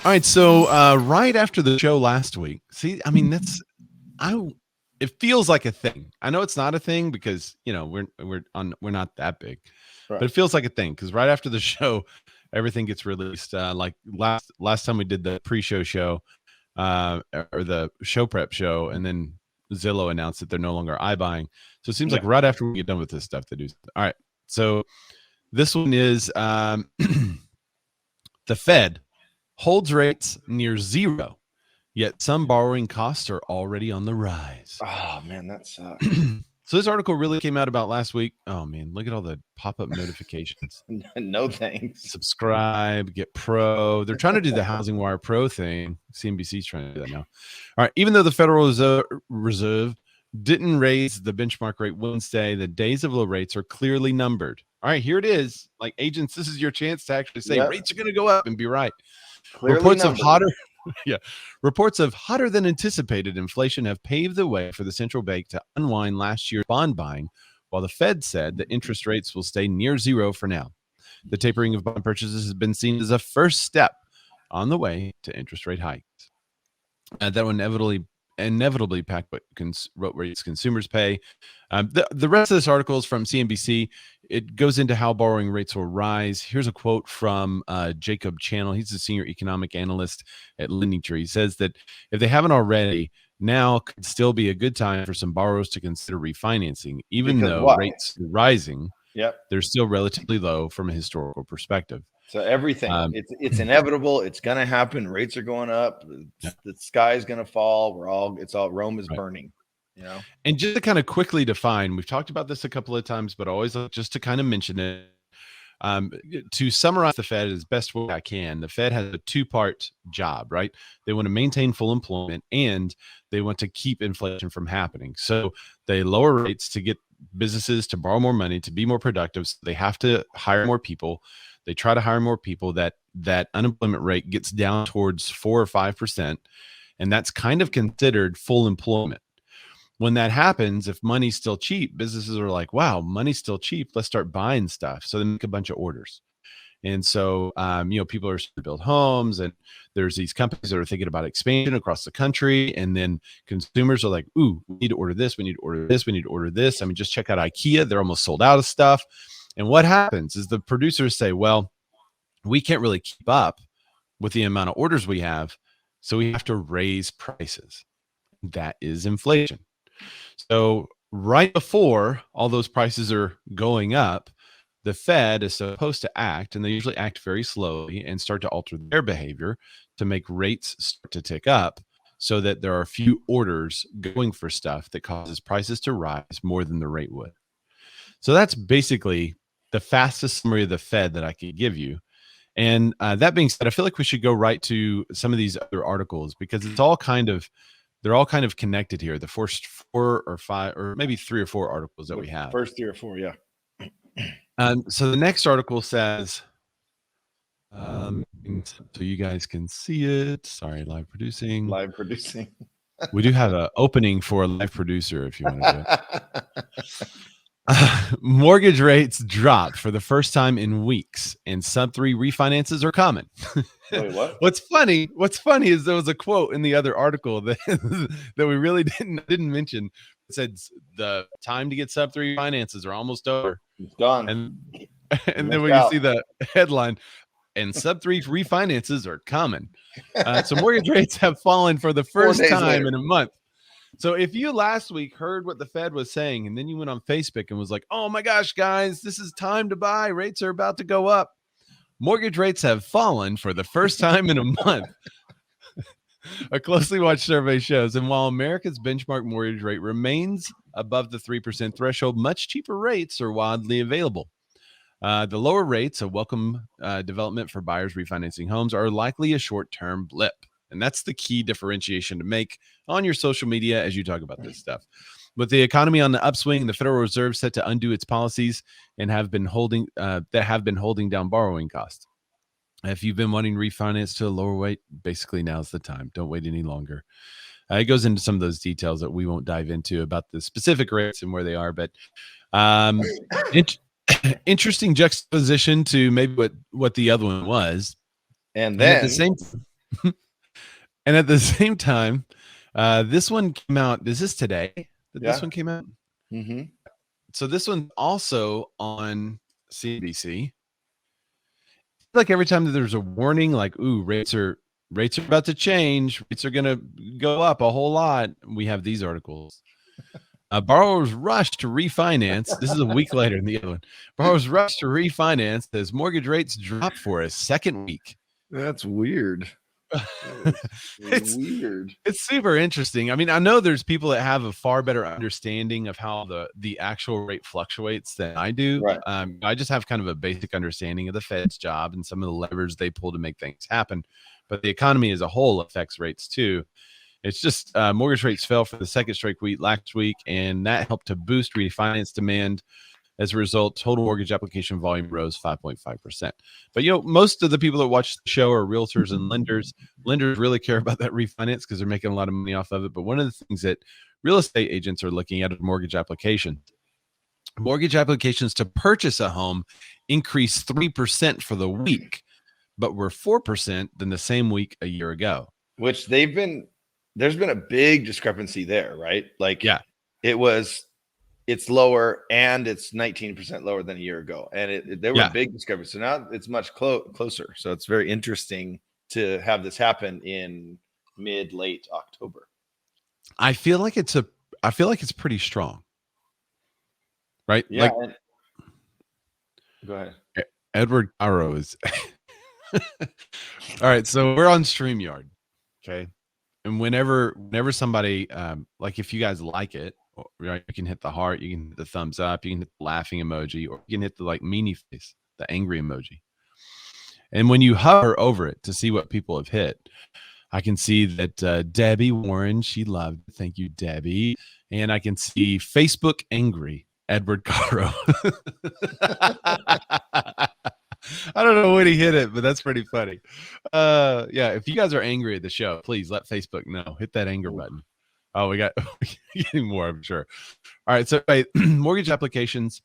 All right, so right after the show last week, see, I mean, it feels like a thing. I know it's not a thing because we're not that big, but Right. it feels like a thing because right after the show, everything gets released. Like last time we did the pre-show show, or the show prep show, and then Zillow announced that they're no longer iBuying. So it seems like Yeah. right after we get done with this stuff, they do. All right, so this one is the Fed holds rates near zero, yet some borrowing costs are already on the rise. Oh man, that sucks. So this article really came out about last week. Oh man, look at all the pop-up notifications. No thanks. Subscribe, get pro. They're trying to do the Housing Wire Pro thing. CNBC's trying to do that now. All right, even though the Federal Reserve didn't raise the benchmark rate Wednesday, the days of low rates are clearly numbered. All right, here it is. Like agents, this is your chance to actually say rates are going to go up and be right. Clearly Reports numbered. of hotter yeah. Reports of hotter than anticipated inflation have paved the way for the central bank to unwind last year's bond buying, while the Fed said that interest rates will stay near zero for now. The tapering of bond purchases has been seen as a first step on the way to interest rate hikes. That will inevitably impact what rates consumers pay. The rest of this article is from CNBC. It goes into how borrowing rates will rise. Here's a quote from Jacob Channel. He's a senior economic analyst at LendingTree. He says that if they haven't already, now could still be a good time for some borrowers to consider refinancing, even though rates are rising. Yep. They're still relatively low from a historical perspective. So everything, it's inevitable. It's going to happen. Rates are going up. The sky is going to fall. Rome is burning. And just to kind of quickly define, we've talked about this a couple of times, but always just to kind of mention it, to summarize the Fed as best way I can, the Fed has a two-part job, right? They want to maintain full employment and they want to keep inflation from happening. So they lower rates to get businesses to borrow more money, to be more productive. So they have to hire more people. They try to hire more people. That unemployment rate gets down towards 4 or 5%, and that's kind of considered full employment. When that happens, if money's still cheap, businesses are like, wow, money's still cheap. Let's start buying stuff. So they make a bunch of orders. And so, people are starting to build homes, and there's these companies that are thinking about expansion across the country. And then consumers are like, ooh, we need to order this. We need to order this. We need to order this. I mean, just check out IKEA. They're almost sold out of stuff. And what happens is the producers say, well, we can't really keep up with the amount of orders we have. So we have to raise prices. That is inflation. So right before all those prices are going up, the Fed is supposed to act, and they usually act very slowly and start to alter their behavior to make rates start to tick up so that there are a few orders going for stuff that causes prices to rise more than the rate would. So that's basically the fastest summary of the Fed that I could give you. And that being said, I feel like we should go right to some of these other articles because they're all kind of connected here. The first 4 or 5, or maybe 3 or 4 articles that we have. First 3 or 4, yeah. So the next article says, so you guys can see it. Sorry, live producing. We do have an opening for a live producer if you want to do it. Mortgage rates dropped for the first time in weeks, and sub-3 refinances are common. Wait, what? What's funny is there was a quote in the other article that we really didn't mention. It said the time to get sub-3 refinances are almost over. It's gone. And then when you see the headline, and sub-3 refinances are common. So mortgage rates have fallen for the first time in a month. So if you last week heard what the Fed was saying, and then you went on Facebook and was like, oh my gosh, guys, this is time to buy. Rates are about to go up. Mortgage rates have fallen for the first time in a month. A closely watched survey shows, and while America's benchmark mortgage rate remains above the 3% threshold, much cheaper rates are widely available. The lower rates, a welcome development for buyers refinancing homes, are likely a short-term blip. And that's the key differentiation to make on your social media as you talk about this stuff. With the economy on the upswing, the Federal Reserve set to undo its policies and have been holding down borrowing costs. If you've been wanting to refinance to a lower rate, basically now's the time. Don't wait any longer. It goes into some of those details that we won't dive into about the specific rates and where they are, but interesting juxtaposition to maybe what the other one was. And then at the same And at the same time, this one came out. Is this today that Yeah. this one came out? Mm-hmm. So this one's also on CNBC. Like every time that there's a warning, like, ooh, rates are about to change, rates are gonna go up a whole lot, we have these articles. Borrowers rush to refinance. This is a week later than the other one. Borrowers rush to refinance as mortgage rates drop for a second week. That's weird. It's weird. It's super interesting. I mean, I know there's people that have a far better understanding of how the actual rate fluctuates than I do. Right. I just have kind of a basic understanding of the Fed's job and some of the levers they pull to make things happen. But the economy as a whole affects rates too. It's just mortgage rates fell for the second straight week last week, and that helped to boost refinance demand. As a result, total mortgage application volume rose 5.5%. But, most of the people that watch the show are realtors and lenders. Lenders really care about that refinance because they're making a lot of money off of it. But one of the things that real estate agents are looking at is mortgage application. Mortgage applications to purchase a home increased 3% for the week, but were 4% than the same week a year ago. Which there's been a big discrepancy there, right? Like, yeah, it's lower and it's 19% lower than a year ago. And there were big discrepancies. So now it's much closer. So it's very interesting to have this happen in late October. I feel like it's pretty strong. Right? Yeah. Go ahead. Edward Caro is all right. So we're on StreamYard. Okay. And whenever somebody, like if you guys like it, right, you can hit the heart, you can hit the thumbs up, you can hit the laughing emoji, or you can hit the like meanie face, the angry emoji. And when you hover over it to see what people have hit, I can see that Debbie Warren, she loved it. Thank you, Debbie. And I can see Facebook angry, Edward Caro. I don't know when he hit it, but that's pretty funny. Yeah, if you guys are angry at the show, please let Facebook know. Hit that anger button. Oh, we got getting more, I'm sure. All right, so mortgage applications,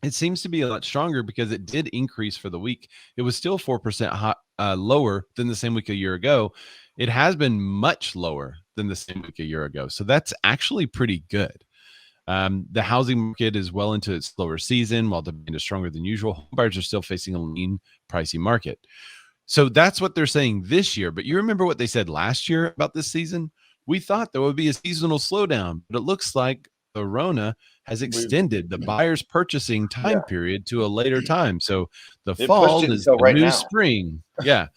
it seems to be a lot stronger because it did increase for the week. It was still 4% lower than the same week a year ago. It has been much lower than the same week a year ago. So that's actually pretty good. The housing market is well into its slower season. While demand is stronger than usual, home buyers are still facing a lean, pricey market. So that's what they're saying this year. But you remember what they said last year about this season? We thought there would be a seasonal slowdown, but it looks like the Rona has extended the buyer's purchasing time period to a later time. So the fall is the new spring. Yeah.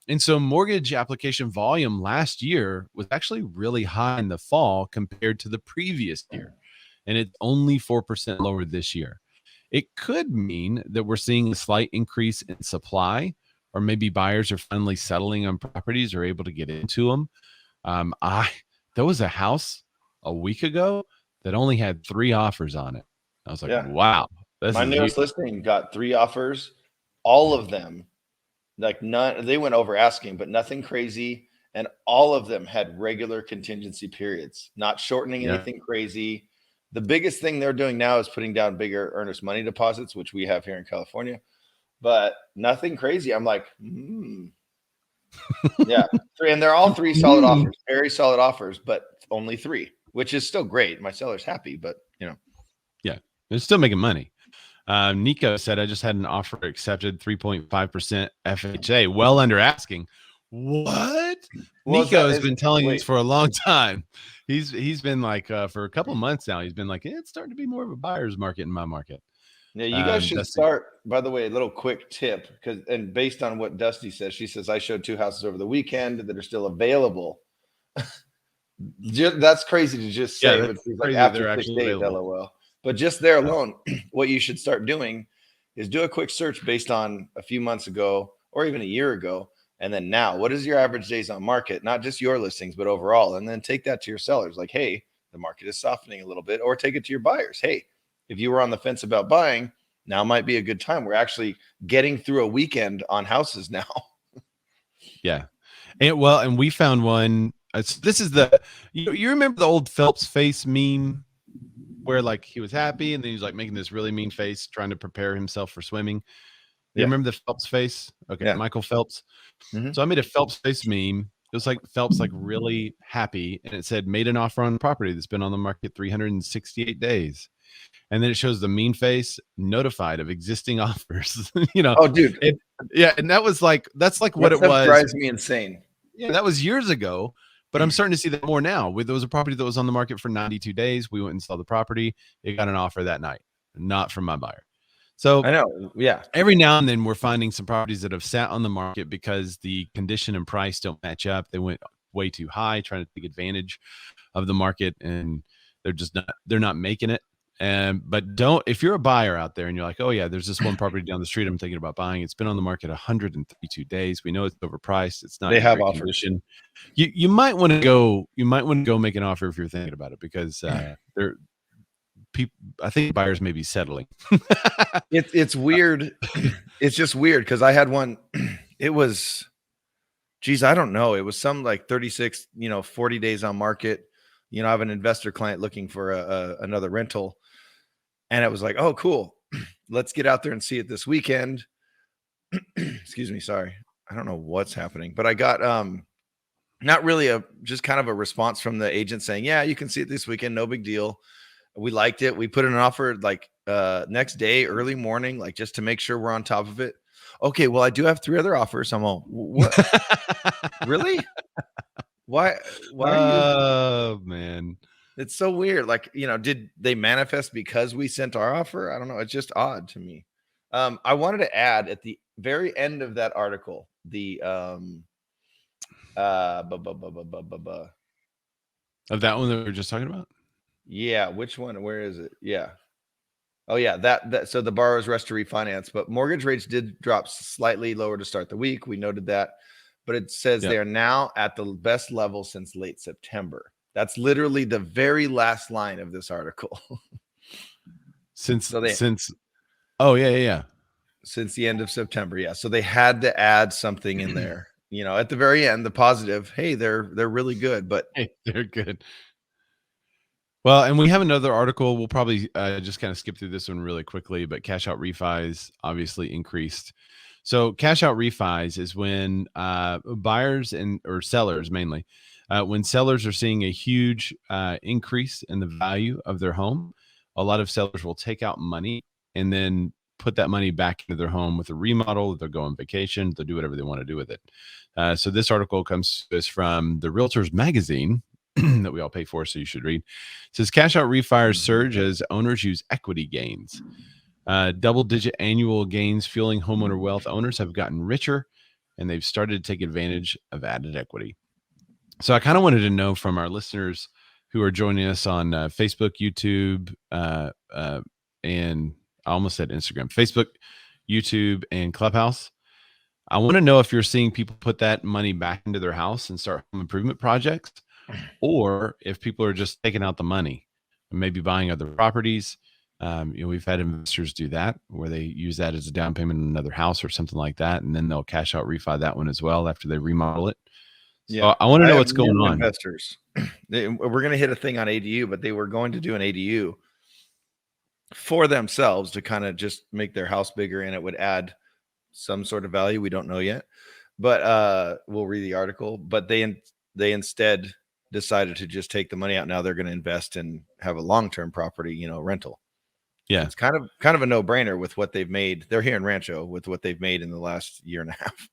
And so mortgage application volume last year was actually really high in the fall compared to the previous year. And it's only 4% lower this year. It could mean that we're seeing a slight increase in supply, or maybe buyers are finally settling on properties or able to get into them. There was a house a week ago that only had 3 offers on it. I was like, wow. My newest listing got 3 offers. All of them, like none, they went over asking, but nothing crazy. And all of them had regular contingency periods, not shortening anything crazy. The biggest thing they're doing now is putting down bigger earnest money deposits, which we have here in California, but nothing crazy. I'm like, yeah. 3, and they're all 3 solid offers, very solid offers, but only 3, which is still great. My seller's happy, but yeah, they're still making money. Nico said, I just had an offer accepted, 3.5% FHA, well under asking. What? Nico has been telling us for a long time. He's been like, for a couple months now, he's been like, it's starting to be more of a buyer's market in my market. Yeah, you guys should start, by the way, a little quick tip, and based on what Dusty says, she says, I showed 2 houses over the weekend that are still available. That's crazy to just say, but she's like, after 6 days, LOL. But just there alone, what you should start doing is do a quick search based on a few months ago or even a year ago. And then now, what is your average days on market? Not just your listings, but overall. And then take that to your sellers. Like, hey, the market is softening a little bit. Or take it to your buyers. Hey, if you were on the fence about buying, now might be a good time. We're actually getting through a weekend on houses now. Yeah. And we found one. This is you remember the old Phelps face meme where like he was happy and then he was like making this really mean face trying to prepare himself for swimming. You remember the Phelps face? Okay, yeah. Michael Phelps. So I made a Phelps face meme. It was like Phelps like really happy, and it said made an offer on property that's been on the market 368 days. And then it shows the mean face notified of existing offers. Oh, dude. And that's like what it was. Drives me insane. Yeah, that was years ago, but I'm starting to see that more now. There was a property that was on the market for 92 days. We went and saw the property. It got an offer that night, not from my buyer. So I know. Yeah. Every now and then we're finding some properties that have sat on the market because the condition and price don't match up. They went way too high, trying to take advantage of the market, and they're not making it. But if you're a buyer out there and you're like, oh yeah, there's this one property down the street I'm thinking about buying. It's been on the market 132 days. We know it's overpriced. It's not. They have offers. Condition. You might want to go. You might want to go make an offer if you're thinking about it, because I think buyers may be settling. It's weird. It's just weird because I had one. It was, geez, I don't know. It was some like 36, 40 days on market. I have an investor client looking for another rental, and it was like, oh, cool. Let's get out there and see it this weekend. Excuse me. Sorry. I don't know what's happening, but I got not really just kind of a response from the agent saying, yeah, you can see it this weekend. No big deal. We liked it. We put in an offer like next day, early morning, like just to make sure we're on top of it. Okay, well, I do have 3 other offers. I'm all, what? Really? Why are you? Oh, man. It's so weird. Like, did they manifest because we sent our offer? I don't know. It's just odd to me. I wanted to add at the very end of that article, the of that one that we were just talking about. Yeah, which one? Where is it? Yeah. Oh yeah, that so the borrower's rushed to refinance, but mortgage rates did drop slightly lower to start the week. We noted that, but it says they are now at the best level since late September. That's literally the very last line of this article. Since oh yeah. Since the end of September, yeah. So they had to add something in there. At the very end, the positive. Hey, they're really good, but hey, they're good. Well, and we have another article. We'll probably just kind of skip through this one really quickly, but cash out refis obviously increased. So cash out refis is when buyers or sellers mainly, when sellers are seeing a huge increase in the value of their home, a lot of sellers will take out money and then put that money back into their home with a remodel. They'll go on vacation. They'll do whatever they want to do with it. So this article comes to us from the Realtors Magazine that we all pay for, so you should read. It says cash out refis surge as owners use equity gains. Double-digit annual gains fueling homeowner wealth. Owners have gotten richer, and they've started to take advantage of added equity. So I kind of wanted to know from our listeners who are joining us on Facebook, YouTube, and I almost said Instagram, Facebook, YouTube, and Clubhouse. I want to know if you're seeing people put that money back into their house and start home improvement projects, or if people are just taking out the money and maybe buying other properties. We've had investors do that where they use that as a down payment on another house or something like that, and then they'll cash out refi that one as well after they remodel it. Yeah, so I want to know what's going on. Investors, we're going to hit a thing on ADU, but they were going to do an ADU for themselves to kind of just make their house bigger, and it would add some sort of value. We don't know yet, but we'll read the article. But they instead decided to just take the money out. Now they're going to invest and have a long-term property, rental. Yeah, it's kind of a no-brainer with what they've made. They're here in Rancho with what they've made in the last year and a half.